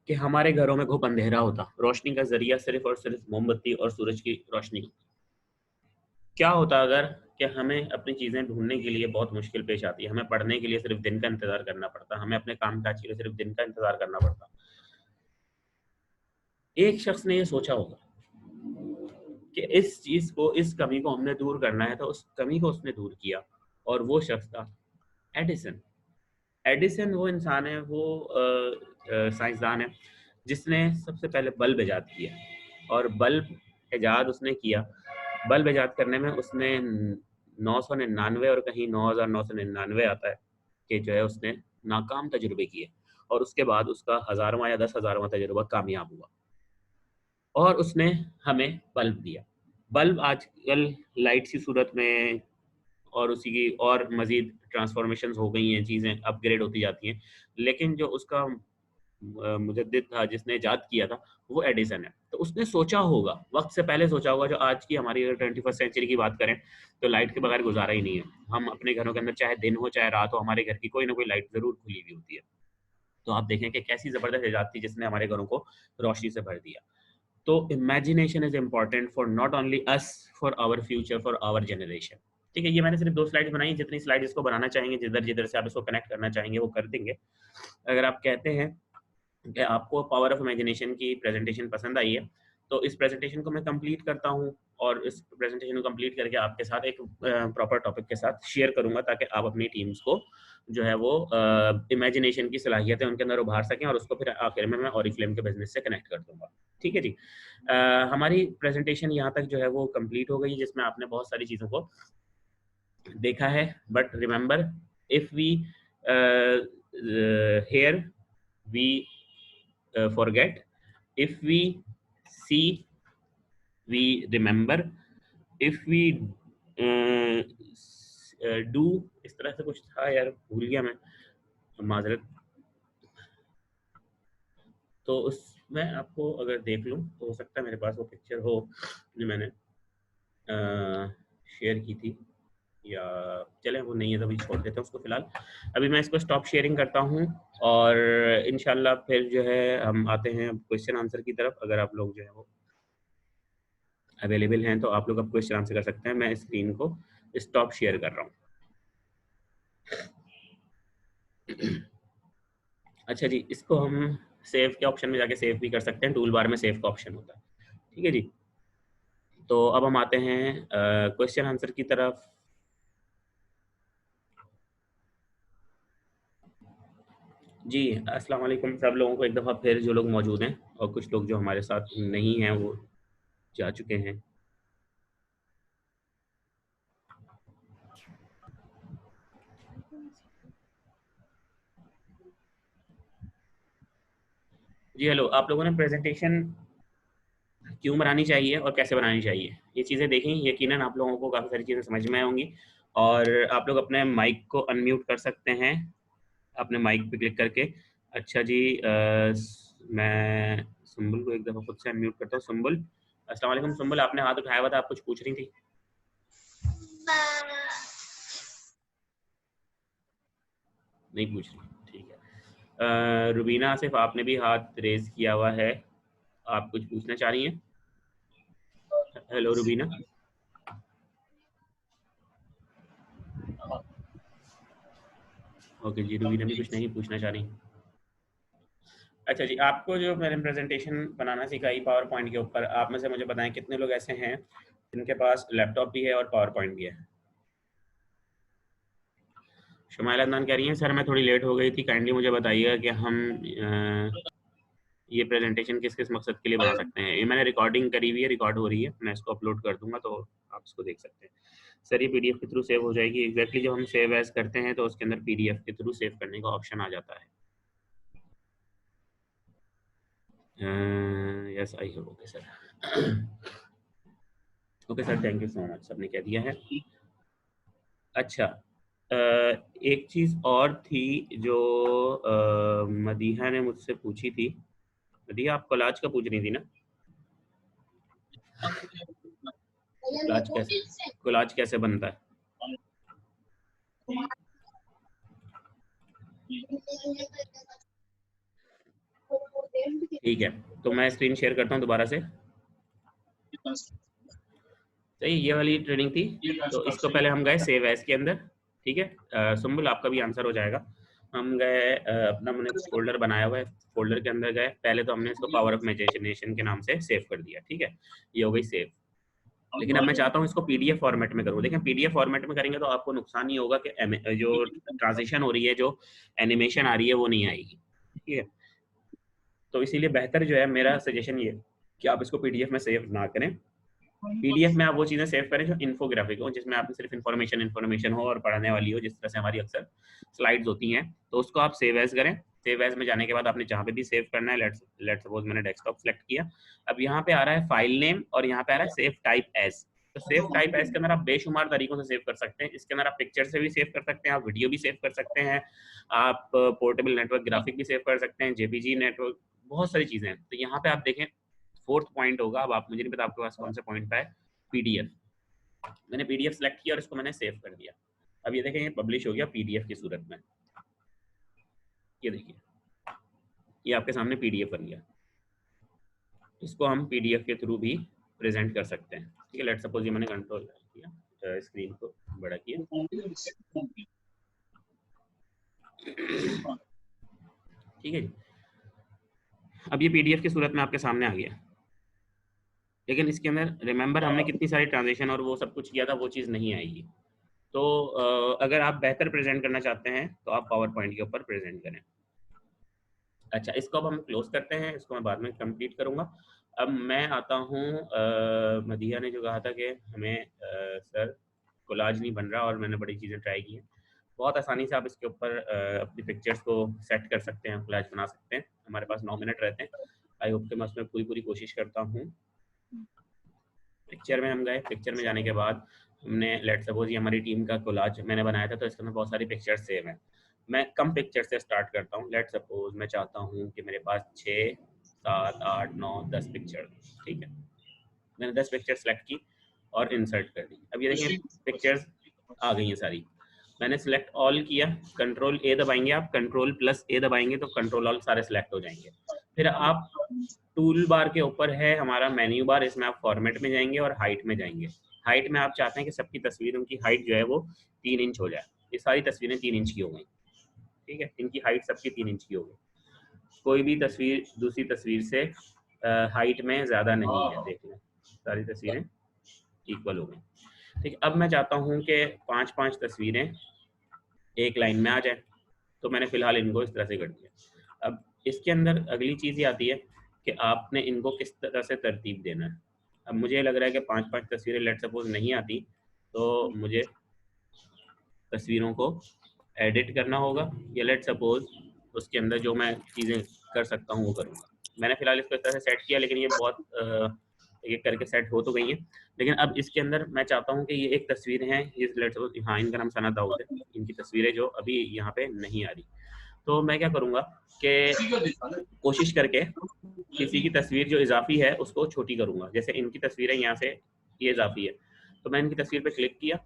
कि हमारे घरों में घुप अंधेरा होता, रोशनी का जरिया सिर्फ और सिर्फ मोमबत्ती और सूरज की रोशनी होती। क्या होता अगर कि हमें अपनी चीज़ें ढूंढने के लिए बहुत मुश्किल पेश आती है, हमें पढ़ने के लिए सिर्फ दिन का इंतजार करना पड़ता, हमें अपने काम काज के लिए सिर्फ दिन का इंतजार करना पड़ता। एक शख्स ने ये सोचा होगा कि इस चीज़ को, इस कमी को हमने दूर करना है, तो उस कमी को उसने दूर किया और वो शख्स था एडिसन। एडिसन वो इंसान है, वो साइंसदान है जिसने सबसे पहले बल्ब ईजाद किया और बल्ब ईजाद उसने किया। बल्ब ईजाद करने में उसने 999 और कहीं 9999 आता है कि जो है उसने नाकाम तजुर्बे किए और उसके बाद उसका हज़ारवां या 10,000वां तजुर्बा कामयाब हुआ और उसने हमें बल्ब दिया। बल्ब आजकल लाइट की सूरत में और उसी की और मज़ीद ट्रांसफॉर्मेशंस हो गई हैं, चीज़ें अपग्रेड होती जाती हैं, लेकिन जो उसका मुजद्दिद था जिसने इजाद किया था वो एडिसन है। तो उसने सोचा होगा, वक्त से पहले सोचा होगा। जो आज की हमारी अगर 21st सेंचुरी की बात करें तो लाइट के बगैर गुजारा ही नहीं है। हम अपने घरों के अंदर चाहे दिन हो चाहे रात हो, हमारे घर की कोई ना कोई लाइट ज़रूर खुली हुई होती है। तो आप देखें कि कैसी ज़बरदस्त इजाद थी जिसने हमारे घरों को रोशनी से भर दिया। तो imagination is important for not only us, for our future, for our generation. ठीक है, ये मैंने सिर्फ 2 स्लाइड बनाई, जितनी स्लाइड इसको बनाना चाहेंगे, जिधर जिधर से आप इसको कनेक्ट करना चाहेंगे वो कर देंगे। अगर आप कहते हैं कि आपको पावर ऑफ इमेजिनेशन की प्रेजेंटेशन पसंद आई है तो इस प्रेजेंटेशन को मैं कंप्लीट करता हूँ और इस प्रेजेंटेशन को कंप्लीट करके आपके साथ एक प्रॉपर टॉपिक के साथ शेयर करूंगा ताकि आप अपनी टीम्स को जो है वो इमेजिनेशन की सलाहियतें उनके अंदर उभार सकें और उसको फिर आखिर में मैं ऑरिफ्लेम के बिजनेस से कनेक्ट कर दूंगा। ठीक है जी, हमारी प्रेजेंटेशन यहाँ तक जो है वो कंप्लीट हो गई, जिसमें आपने बहुत सारी चीज़ों को देखा है। But remember, if we hear we forget, if we see we remember, if we do, इस तरह से कुछ था यार, भूल गया मैं, माजरत। तो उसमें आपको अगर देख लूँ तो हो सकता है मेरे पास वो पिक्चर हो जो मैंने शेयर की थी, या चले वो नहीं है तो अभी छोड़ देते हैं उसको फिलहाल। अभी मैं इसको स्टॉप शेयरिंग करता हूँ और इंशाल्लाह फिर जो है हम आते हैं क्वेश्चन आंसर की तरफ। अगर आप लोग जो है वो अवेलेबल हैं तो आप लोग अब क्वेश्चन आंसर कर सकते हैं। मैं स्क्रीन को स्टॉप शेयर कर रहा हूँ। अच्छा जी, इसको हम सेव के ऑप्शन में जाके सेव भी कर सकते हैं, टूल बार में सेव का ऑप्शन होता है। ठीक है जी, तो अब हम आते हैं क्वेश्चन आंसर की तरफ। जी अस्सलाम वालेकुम सब लोगों को एक दफ़ा फिर, जो लोग मौजूद हैं और कुछ लोग जो हमारे साथ नहीं हैं वो जा चुके हैं। जी हेलो, आप लोगों ने प्रेजेंटेशन क्यों बनानी चाहिए और कैसे बनानी चाहिए ये चीज़ें देखी, यकीनन आप लोगों को काफ़ी सारी चीज़ें समझ में होंगी। और आप लोग अपने माइक को अनम्यूट कर सकते हैं अपने माइक पे क्लिक करके। अच्छा जी, मैं सुम्बुल को एक दफ़ा खुद से अनम्यूट करता हूँ। सुम्बुल, अस्सलाम वालेकुम। सुम्बुल, आपने हाथ उठाया हुआ था, आप कुछ पूछ रही थी? नहीं पूछ रही, ठीक है। रुबीना आसिफ, आपने भी हाथ रेज किया हुआ है, आप कुछ पूछना चाह रही हैं? हेलो रुबीना। ओके जी, रुबीना भी कुछ नहीं पूछना चाह रही। अच्छा जी, आपको जो मैंने प्रेजेंटेशन बनाना सिखाई पावर पॉइंट के ऊपर, आप में से मुझे बताएं कितने लोग ऐसे हैं जिनके पास लैपटॉप भी है और पावर पॉइंट भी है? शुमाइला अदनान कह रही हैं सर मैं थोड़ी लेट हो गई थी, काइंडली मुझे बताइएगा कि हम ये प्रेजेंटेशन किस किस मकसद के लिए बना सकते हैं। ये मैंने रिकॉर्डिंग करी हुई है, रिकॉर्ड हो रही है, मैं इसको अपलोड कर दूंगा तो आप इसको देख सकते हैं। सर ये पीडीएफ के थ्रू सेव हो जाएगी? एग्जैक्टली जब हम सेव एज करते हैं तो उसके अंदर पीडीएफ के थ्रू सेव करने का ऑप्शन आ जाता है। Yes I have, okay sir. Okay sir, thank you so much, सबने कह दिया है। अच्छा, एक चीज़ और थी जो मदीहा ने मुझसे पूछी थी। मदीहा, आप कोलाज का पूछ रही थी ना? कोलाज कैसे बनता है? ठीक है, तो मैं स्क्रीन शेयर करता हूँ दोबारा से। सही, ये वाली ट्रेनिंग थी। तो इसको पहले हम गए सेव एज के अंदर, ठीक है। सुम्बुल आपका भी आंसर हो जाएगा। हम गए अपना मैंने फोल्डर बनाया हुआ है, फोल्डर के अंदर गए, पहले तो हमने इसको पावर ऑफ इमेजिनेशन के नाम से सेव कर दिया, ठीक है, ये हो गई सेव। लेकिन अब मैं चाहता हूँ इसको पीडीएफ फॉर्मेट में करूँ। देखें, पीडीएफ फॉर्मेट में करेंगे तो आपको नुकसान ये होगा कि जो ट्रांजिशन हो रही है, जो एनिमेशन आ रही है वो नहीं आएगी, ठीक है। तो इसीलिए बेहतर जो है, मेरा सजेशन ये कि आप इसको पीडीएफ में सेव ना करें। पीडीएफ में आप वो चीज़ें सेव करें जो इन्फोग्राफिक हो, जिसमें आपकी सिर्फ इन्फॉर्मेशन हो और पढ़ने वाली हो, जिस तरह से हमारी अक्सर स्लाइड्स होती हैं। तो उसको आप सेव एज करें। सेव एज में जाने के बाद आपने जहाँ पे भी सेव करना है, लेट्स सपोज मैंने डेस्कटॉप सेलेक्ट किया। अब यहाँ पे आ रहा है फाइल नेम और यहाँ पे आ रहा है सेव टाइप एज। तो सेव टाइप एज के अंदर आप बेशुमार तरीकों से सेव कर सकते हैं। इसके अंदर आप पिक्चर से भी सेव कर सकते हैं, आप वीडियो भी सेव कर सकते हैं, आप पोर्टेबल नेटवर्क ग्राफिक भी सेव कर सकते हैं, जेपीजी नेटवर्क, बहुत सारी चीज़ें हैं। तो यहाँ पे आप देखें, फोर्थ पॉइंट होगा। अब आप, मुझे नहीं पता आपके पास कौन सा पॉइंट है, पीडीएफ। मैंने पीडीएफ सेलेक्ट किया और इसको मैंने सेव कर दिया। अब ये देखें, ये पब्लिश हो गया पीडीएफ की सूरत में। ये देखिए, ये आपके सामने पीडीएफ बन गया। इसको हम पीडीएफ के थ्रू भी प्रेजेंट कर सकते हैं, ठीक है। लेट्स सपोज ये मैंने कंट्रोल किया, स्क्रीन को बड़ा किया, ठीक है। अब ये पीडीएफ की सूरत में आपके सामने आ गया, लेकिन इसके अंदर रिमेंबर हमने कितनी सारी ट्रांजेक्शन और वो सब कुछ किया था, वो चीज़ नहीं आएगी। तो अगर आप बेहतर प्रेजेंट करना चाहते हैं तो आप पावर पॉइंट के ऊपर प्रेजेंट करें। अच्छा, इसको अब हम क्लोज करते हैं, इसको मैं बाद में कंप्लीट करूंगा। अब मैं आता हूँ, मदीहा ने जो कहा था कि हमें सर कोलाज नहीं बन रहा, और मैंने बड़ी चीज़ें ट्राई की हैं। बहुत आसानी से आप इसके ऊपर अपनी पिक्चर्स को सेट कर सकते हैं, कोलाज बना सकते हैं। हमारे पास 9 मिनट रहते हैं, आई होप कि मैं उसमें पूरी कोशिश करता हूँ। पिक्चर में हम गए, पिक्चर में जाने के बाद हमने लेट सपोज ये हमारी टीम का कोलाज मैंने बनाया था, तो इसके अंदर बहुत सारी पिक्चर्स सेव हैं। मैं कम पिक्चर से स्टार्ट करता हूँ। लेट सपोज मैं चाहता हूँ कि मेरे पास 6, 7, 8, 9, 10 पिक्चर, ठीक है। मैंने 10 पिक्चर सेलेक्ट की और इंसर्ट कर दी। अब ये देखिए पिक्चर्स आ गई हैं सारी। मैंने सिलेक्ट ऑल किया, कंट्रोल ए दबाएंगे आप, कंट्रोल प्लस ए दबाएंगे तो कंट्रोल ऑल सारे सिलेक्ट हो जाएंगे। फिर आप टूल बार के ऊपर है हमारा मेन्यू बार, इसमें आप फॉर्मेट में जाएंगे और हाइट में जाएंगे। हाइट में आप चाहते हैं कि सबकी तस्वीरों की हाइट जो है वो 3 इंच हो जाए। ये सारी तस्वीरें 3 इंच की हो गई, ठीक है। इनकी हाइट सबकी 3 इंच की हो गई। कोई भी तस्वीर दूसरी तस्वीर से हाइट में ज़्यादा नहीं है, देख लें सारी तस्वीरें इक्वल हो गई, ठीक है। अब मैं चाहता हूँ कि 5-5 तस्वीरें एक लाइन में आ जाए, तो मैंने फिलहाल इनको इस तरह से कर दिया। अब इसके अंदर अगली चीज़ ये आती है कि आपने इनको किस तरह से तरतीब देना है। अब मुझे लग रहा है कि 5-5 तस्वीरें लेट सपोज नहीं आती, तो मुझे तस्वीरों को एडिट करना होगा, या लेट सपोज उसके अंदर जो मैं चीज़ें कर सकता हूँ वो करूँगा। मैंने फिलहाल इसको इस तरह से सेट किया, लेकिन ये बहुत एक करके सेट हो तो गई है। लेकिन अब इसके अंदर मैं चाहता हूँ कि ये एक तस्वीर है, ये लेट सपोज, हाँ इनका नाम सना दाऊद है, इनकी तस्वीरें जो अभी यहाँ पे नहीं आ रही। तो मैं क्या करूँगा कि कोशिश करके किसी की तस्वीर जो इजाफी है उसको छोटी करूँगा। जैसे इनकी तस्वीरें यहाँ से ये इजाफी है, तो मैं इनकी तस्वीर पे क्लिक किया,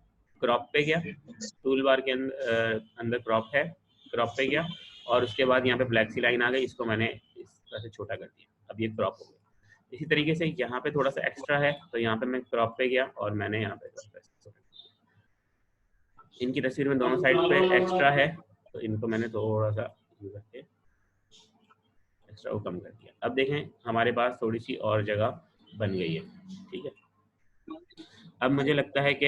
क्रॉप पे गया, टूल बार के अंदर क्रॉप है, क्रॉप पे गया और उसके बाद यहाँ पे ब्लैक सी लाइन आ गई, इसको मैंने इस तरह से छोटा कर दिया। अब ये क्रॉप हो गया। इसी तरीके से यहाँ पे थोड़ा सा एक्स्ट्रा है, तो यहाँ पे मैं क्रॉप पे गया और मैंने यहाँ पे इनकी तस्वीर में दोनों साइड पे एक्स्ट्रा है, तो इनको मैंने थोड़ा सा करके एक्स्ट्रा को कम कर दिया। अब देखें हमारे पास थोड़ी सी और जगह बन गई है, ठीक है। अब मुझे लगता है कि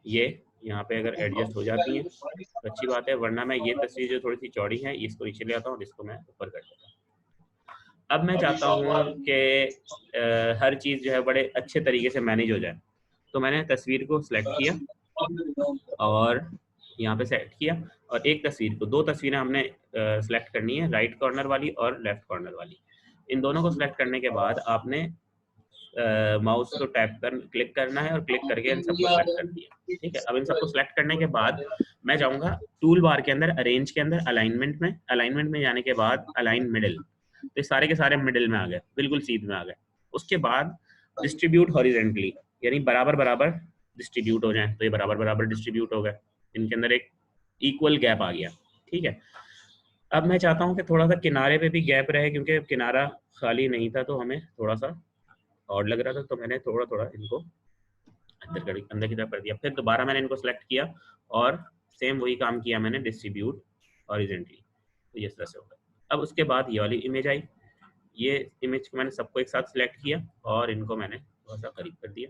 ये यहाँ पे अगर एडजस्ट हो जाती है तो अच्छी बात है, वरना मैं ये तस्वीर जो थोड़ी सी चौड़ी है इसको नीचे ले आता हूँ और इसको मैं ऊपर कर देता हूँ। अब मैं चाहता हूँ कि हर चीज़ जो है बड़े अच्छे तरीके से मैनेज हो जाए, तो मैंने तस्वीर को सिलेक्ट किया और यहाँ पे सेट किया, और एक तस्वीर को, 2 तस्वीरें हमने सेलेक्ट करनी है, राइट कॉर्नर वाली और लेफ्ट कॉर्नर वाली। इन दोनों को सिलेक्ट करने के बाद आपने माउस को टैप कर क्लिक करना है और क्लिक करके इन सबको सेलेक्ट कर दिया, ठीक है। अब इन सबको सेलेक्ट करने के बाद मैं जाऊँगा टूल बार के अंदर, अरेंज के अंदर, अलाइनमेंट में जाने के बाद अलाइन मिडिल, तो ये सारे के सारे मिडिल में आ गए, बिल्कुल सीध में आ गए। उसके बाद डिस्ट्रीब्यूट हॉरिजेंटली, यानी बराबर बराबर डिस्ट्रीब्यूट हो जाए, तो ये बराबर बराबर डिस्ट्रीब्यूट हो गए, इनके अंदर एक इक्वल गैप आ गया, ठीक है। अब मैं चाहता हूँ कि थोड़ा सा किनारे पे भी गैप रहे, क्योंकि किनारा खाली नहीं था तो हमें थोड़ा सा और लग रहा था, तो मैंने थोड़ा थोड़ा इनको अंदर की तरफ कर दिया। फिर दोबारा मैंने इनको सेलेक्ट किया और सेम वही काम किया मैंने, डिस्ट्रीब्यूट हॉरिजेंटली, तो ये तरह से होगा। अब उसके बाद ये वाली इमेज आई, ये इमेज को मैंने सबको एक साथ सिलेक्ट किया और इनको मैंने थोड़ा सा करीब कर दिया।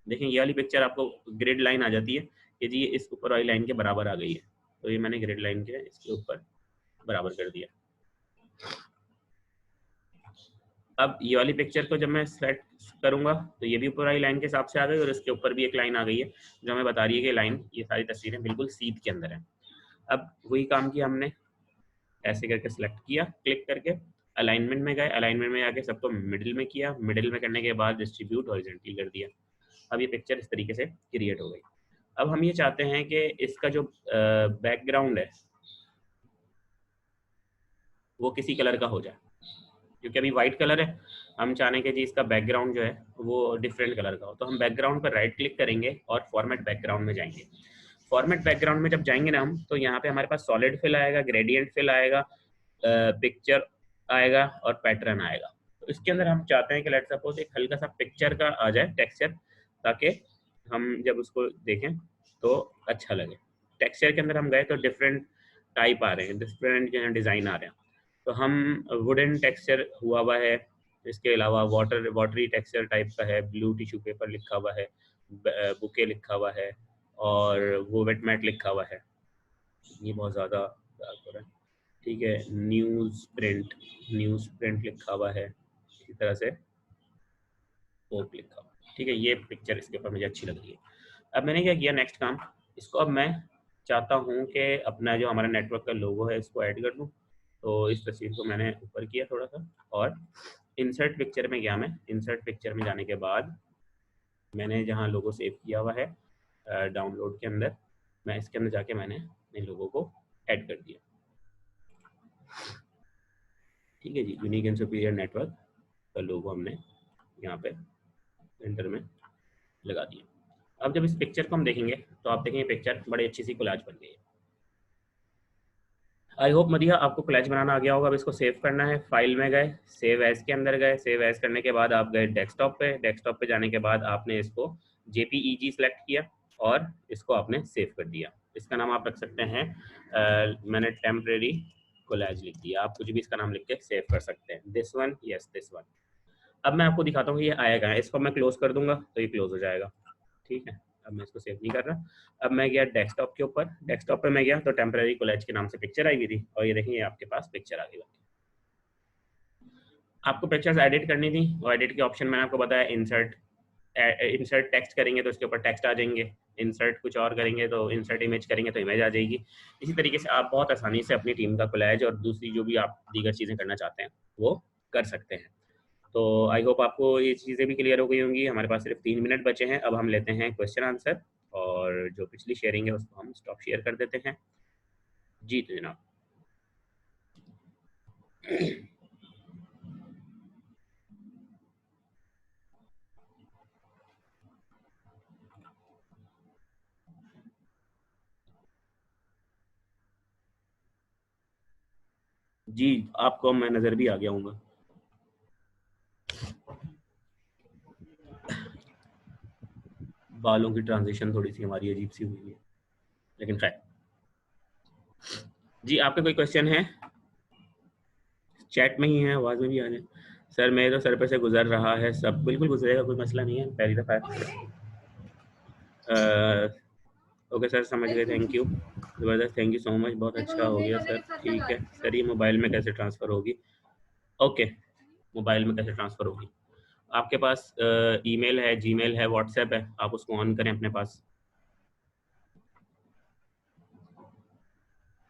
देखिए ये वाली पिक्चर आपको ग्रिड लाइन आ जाती है कि जी ये इस ऊपर वाली लाइन के बराबर आ गई है, तो ये मैंने ग्रिड लाइन के इसके ऊपर बराबर कर दिया। अब ये वाली पिक्चर को जब मैं सेट करूंगा तो ये भी ऊपर वाली लाइन के हिसाब से आ गई, और इसके ऊपर भी एक लाइन आ गई है जो हमें बता रही है कि लाइन, ये सारी तस्वीरें बिल्कुल सीध के अंदर है। अब वही काम किया हमने, ऐसे करके सिलेक्ट किया, क्लिक करके अलाइनमेंट में गए, अलाइनमेंट में आके सबको मिडिल में किया, मिडिल में करने के बाद डिस्ट्रीब्यूट हॉरिजॉन्टली कर दिया। अब ये पिक्चर इस तरीके से क्रिएट हो गई। अब हम ये चाहते हैं कि इसका जो बैकग्राउंड है वो किसी कलर का हो जाए, क्योंकि अभी वाइट कलर है, हम चाहने के जी इसका बैकग्राउंड जो है वो डिफरेंट कलर का हो। तो हम बैकग्राउंड पर राइट क्लिक करेंगे और फॉर्मेट बैकग्राउंड में जाएंगे। फॉर्मेट बैकग्राउंड में जब जाएंगे ना हम, तो यहाँ पे हमारे पास सॉलिड फिल आएगा, ग्रेडियंट फिल आएगा, पिक्चर आएगा और पैटर्न आएगा। तो इसके अंदर हम चाहते हैं कि लेट्स सपोज एक हल्का सा पिक्चर का आ जाए टेक्सचर, ताकि हम जब उसको देखें तो अच्छा लगे। टेक्सचर के अंदर हम गए तो डिफरेंट टाइप आ रहे हैं, डिफरेंट डिज़ाइन आ रहे हैं। तो हम वुडन टेक्सचर हुआ है, इसके अलावा वाटरी टेक्सचर टाइप का है, ब्लू टिश्यू पेपर लिखा हुआ है, बुके लिखा हुआ है, और वो वेट मैट लिखा हुआ है, ये बहुत ज़्यादा हो रहा है, ठीक है। न्यूज़ प्रिंट लिखा हुआ है, इसी तरह से पोप लिखा हुआ है, ठीक है। ये पिक्चर इसके ऊपर मुझे अच्छी लग रही है। अब मैंने क्या किया, नेक्स्ट काम, इसको अब मैं चाहता हूँ कि अपना जो हमारा नेटवर्क का लोगो है इसको ऐड कर दूँ। तो इस तस्वीर को मैंने ऊपर किया थोड़ा सा, और इंसर्ट पिक्चर में गया मैं, इंसर्ट पिक्चर में जाने के बाद मैंने जहाँ लोगो सेव किया हुआ है डाउनलोड के अंदर, मैं इसके अंदर जाके मैंने इन लोगों को ऐड कर दिया। ठीक है जी, यूनिक एंड सुपीरियर नेटवर्क का लोगो हमने यहाँ पे सेंटर में लगा दिया। अब जब इस पिक्चर को हम देखेंगे तो आप देखेंगे पिक्चर बड़ी अच्छी सी कोलाज बन गई है। आई होप मदिया आपको कोलाज बनाना आ गया होगा। अब इसको सेव करना है, फाइल में गए, सेव एज के अंदर गए, सेव एज करने के बाद आप गए डेस्कटॉप पे, डेस्कटॉप पे जाने के बाद आपने इसको JPEG सेलेक्ट किया और इसको आपने सेव कर दिया। इसका नाम आप रख सकते हैं मैंने टेम्परेरी कोलाज लिख दिया, आप कुछ भी इसका नाम लिख के सेव कर सकते हैं। This one, yes this one. अब मैं आपको दिखाता हूँ ये आएगा, इसको मैं क्लोज कर दूंगा तो ये क्लोज हो जाएगा। ठीक है, अब मैं इसको सेव नहीं कर रहा। अब मैं गया डेस्कटॉप के ऊपर, डेस्कटॉप पे मैं गया तो टेम्परेरी कोलाज के नाम से पिक्चर आई हुई थी और ये देखिए आपके पास पिक्चर आ गई। आपको पिक्चर्स एडिट करनी थी और एडिट के ऑप्शन मैंने आपको बताया, इंसर्ट टेक्स्ट करेंगे तो इसके ऊपर टेक्स्ट आ जाएंगे, इंसर्ट कुछ और करेंगे तो इंसर्ट इमेज करेंगे तो इमेज आ जाएगी। इसी तरीके से आप बहुत आसानी से अपनी टीम का कोलाज और दूसरी जो भी आप दीगर चीज़ें करना चाहते हैं वो कर सकते हैं। तो आई होप आपको ये चीज़ें भी क्लियर हो गई होंगी। हमारे पास सिर्फ 3 मिनट बचे हैं। अब हम लेते हैं क्वेश्चन आंसर और जो पिछली शेयरिंग है उसको हम स्टॉप शेयर कर देते हैं। जी तो जनाब। जी आपको मैं नज़र भी आ गया हूँ। बालों की ट्रांजिशन थोड़ी सी हमारी अजीब सी हुई है, लेकिन खैर। जी आपके कोई क्वेश्चन है? चैट में ही है, आवाज़ में भी आ जाए। सर मेरे तो सर पे से गुजर रहा है, सब बिल्कुल गुजरेगा, कोई मसला नहीं है, पहली दफ़ा है। ओके सर समझ गए, थैंक यू, ज़बरदस्त, थैंक यू सो मच, बहुत अच्छा हो गया सर। ठीक है सर, ये मोबाइल में कैसे ट्रांसफ़र होगी? ओके, मोबाइल में कैसे ट्रांसफ़र होगी? आपके पास ईमेल है, जीमेल है, व्हाट्सएप है, आप उसको ऑन करें अपने पास।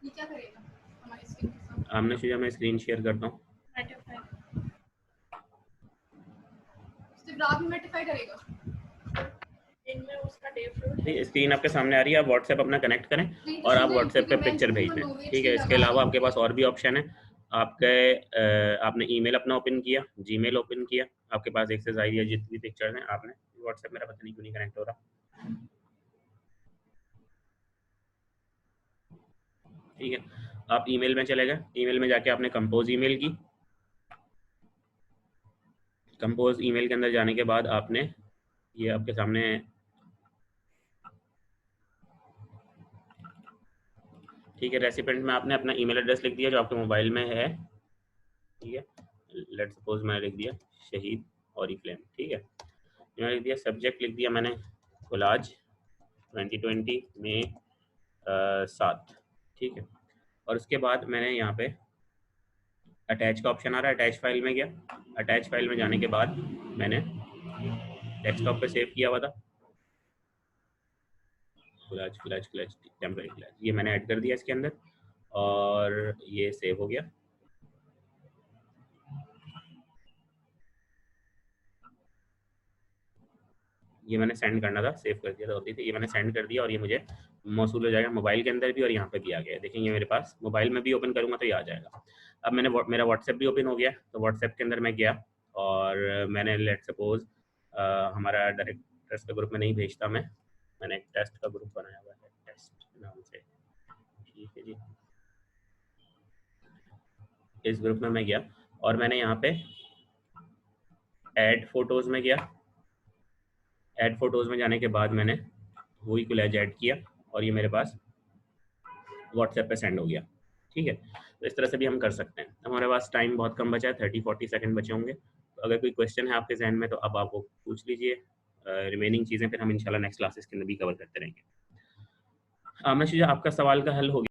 ये क्या करेगा हमारी स्क्रीन के साथ? आमने शुजा मैं स्क्रीन शेयर करता हूँ। स्क्रीन आपके सामने आ रही है, आप व्हाट्सएप अपना कनेक्ट करें और आप व्हाट्सएप पे पिक्चर भेज दें। ठीक है, इसके अलावा आपके पास और भी ऑप्शन है। आपने ईमेल अपना ओपन किया, जीमेल ओपन किया, आपके पास एक्सेस आई है, जितनी पिक्चर्स हैं आपने, व्हाट्सएप मेरा पता नहीं क्यों नहीं कनेक्ट हो रहा। ठीक है, आप ईमेल में चले गए, ईमेल में जाके आपने कंपोज ईमेल की, कंपोज ईमेल के अंदर जाने के बाद आपने ये आपके सामने ठीक है, रेसिपेंट में आपने अपना ईमेल एड्रेस लिख दिया जो आपके मोबाइल में है। ठीक है, लेट्स सपोज मैंने लिख दिया शहीद ऑरिफ्लेम। ठीक है, मैंने लिख दिया, सब्जेक्ट लिख दिया मैंने कोलाज 2020 में 7। ठीक है, और उसके बाद मैंने यहाँ पे अटैच का ऑप्शन आ रहा है, अटैच फाइल में गया, अटैच फाइल में जाने के बाद मैंने डेस्कटॉप पे सेव किया हुआ था collage collage collage temporary collage, ये मैंने ऐड कर दिया इसके अंदर और ये सेव हो गया। ये मैंने सेंड करना था, सेव कर दिया था होती थी, ये मैंने सेंड कर दिया और ये मुझे मौसूल हो जाएगा मोबाइल के अंदर भी और यहाँ पे भी आ गया। देखेंगे मेरे पास मोबाइल में भी ओपन करूँगा तो ये आ जाएगा। अब मैंने मेरा व्हाट्सएप भी ओपन हो गया, तो व्हाट्सएप के अंदर मैं गया और मैंने लेट सपोज हमारा डायरेक्टर्स का ग्रुप में नहीं भेजता मैंने एक टेस्ट का ग्रुप बनाया हुआ है, टेस्ट नाम से। ठीक है जी, इस ग्रुप में मैं गया और मैंने यहाँ पे ऐड फोटोज़ में गया, ऐड फोटोज़ में जाने के बाद मैंने वही कोलाज ऐड किया और ये मेरे पास व्हाट्सएप पे सेंड हो गया। ठीक है, तो इस तरह से भी हम कर सकते हैं। हमारे पास टाइम बहुत कम बचा है, 30-40 सेकंड बचे होंगे, तो अगर कोई क्वेश्चन है आपके जहन में तो अब आप वो पूछ लीजिए। रिमेनिंग चीज़ें फिर हम इंशाल्लाह नेक्स्ट क्लासेस के अंदर भी कवर करते रहेंगे। मैं आपका सवाल का हल हो गया।